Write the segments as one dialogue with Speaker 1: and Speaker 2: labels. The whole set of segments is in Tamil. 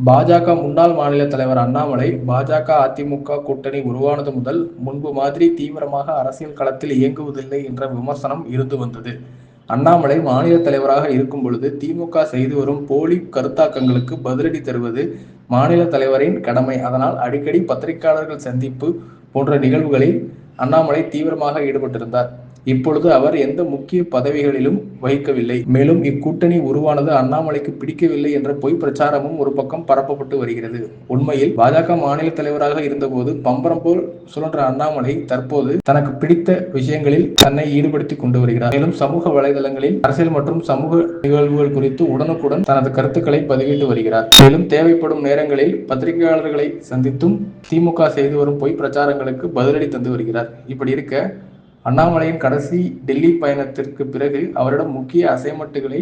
Speaker 1: பாஜக முன்னாள் மாநில தலைவர் அண்ணாமலை, பாஜக, அதிமுக கூட்டணி உருவானது முதல் முன்பு மாதிரி தீவிரமாக அரசியல் களத்தில் இயங்குவதில்லை என்ற விமர்சனம் இருந்து வந்தது. அண்ணாமலை மாநில தலைவராக இருக்கும் பொழுது திமுக செய்து வரும் போலி கருத்தாக்கங்களுக்கு பதிலடி தருவது மாநில தலைவரின் கடமை. அதனால் அடிக்கடி பத்திரிகையாளர்கள் சந்திப்பு போன்ற நிகழ்வுகளில் அண்ணாமலை தீவிரமாக ஈடுபட்டிருந்தார். இப்பொழுது அவர் எந்த முக்கிய பதவிகளிலும் வகிக்கவில்லை. மேலும் இக்கூட்டணி உருவானது அண்ணாமலைக்கு பிடிக்கவில்லை என்ற பொய் பிரச்சாரமும் ஒரு பக்கம் பரப்பப்பட்டு வருகிறது. உண்மையில் பாஜக மாநில தலைவராக இருந்தபோது பம்பரம் போல் சுழன்ற அண்ணாமலை தற்போது தனக்கு பிடித்த விஷயங்களில் தன்னை ஈடுபடுத்திக் கொண்டு வருகிறார். மேலும் சமூக வலைதளங்களில் அரசியல் மற்றும் சமூக நிகழ்வுகள் குறித்து உடனுக்குடன் தனது கருத்துக்களை பதிவிட்டு வருகிறார். மேலும் தேவைப்படும் நேரங்களில் பத்திரிகையாளர்களை சந்தித்தும் திமுக செய்து வரும் பொய் பிரச்சாரங்களுக்கு பதிலடி தந்து வருகிறார். இப்படி இருக்க அண்ணாமலையின் கடைசி டெல்லி பயணத்திற்கு பிறகு அவரிடம் முக்கிய அசைன்மென்ட்களை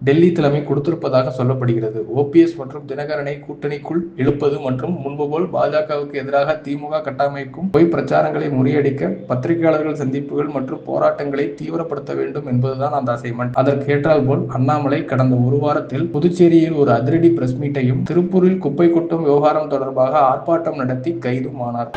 Speaker 1: டெல்லி தலைமை கொடுத்திருப்பதாக சொல்லப்படுகிறது. OPS மற்றும் தினகரனை கூட்டணிக்குள் இழுப்பது மற்றும் முன்பு போல் பாஜகவுக்கு எதிராக திமுக கட்டமைக்கும் பொய் பிரச்சாரங்களை முறியடிக்க பத்திரிகையாளர்கள் சந்திப்புகள் மற்றும் போராட்டங்களை தீவிரப்படுத்த வேண்டும் என்பதுதான் அந்த அசைன்மென்ட். அதற்கு ஏற்றால் போல் அண்ணாமலை கடந்த ஒரு வாரத்தில் புதுச்சேரியில் ஒரு அதிரடி பிரஸ் மீட்டையும், திருப்பூரில் குப்பை கொட்டும் விவகாரம் தொடர்பாக ஆர்ப்பாட்டம் நடத்தி கைதும் ஆனார்.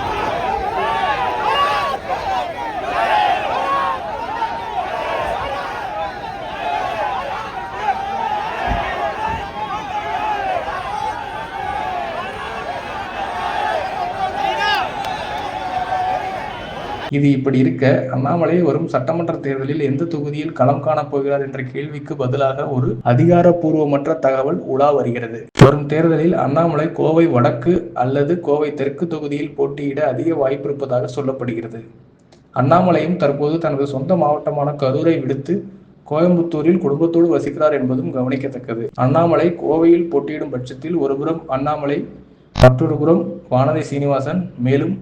Speaker 1: இது இப்படி இருக்க, அண்ணாமலை வரும் சட்டமன்ற தேர்தலில் எந்த தொகுதியில் களம் காணப் போகிறார் என்ற கேள்விக்கு பதிலாக ஒரு அதிகாரப்பூர்வமற்ற தகவல் உலா வருகிறது. வரும் தேர்தலில் அண்ணாமலை கோவை வடக்கு அல்லது கோவை தெற்கு தொகுதியில் போட்டியிட அதிக வாய்ப்பு இருப்பதாக சொல்லப்படுகிறது. அண்ணாமலையும் தற்போது தனது சொந்த மாவட்டமான கரூரை விடுத்து கோயம்புத்தூரில் குடும்பத்தோடு வசிக்கிறார் என்பதும் கவனிக்கத்தக்கது. அண்ணாமலை கோவையில் போட்டியிடும் பட்சத்தில் ஒருபுறம் அண்ணாமலை, மற்றொரு புறம் வானதி சீனிவாசன், மேலும்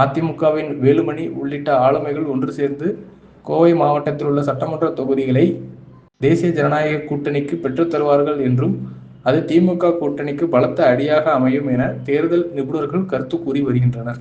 Speaker 1: அதிமுகவின் வேலுமணி உள்ளிட்ட ஆளுமைகள் ஒன்று சேர்ந்து கோவை மாவட்டத்தில் உள்ள சட்டமன்ற தொகுதிகளை தேசிய ஜனநாயக கூட்டணிக்கு பெற்றுத் தருவார்கள் என்றும் அது திமுக கூட்டணிக்கு பலத்த அடியாக அமையும் என தேர்தல் நிபுணர்கள் கருத்து கூறி வருகின்றனர்.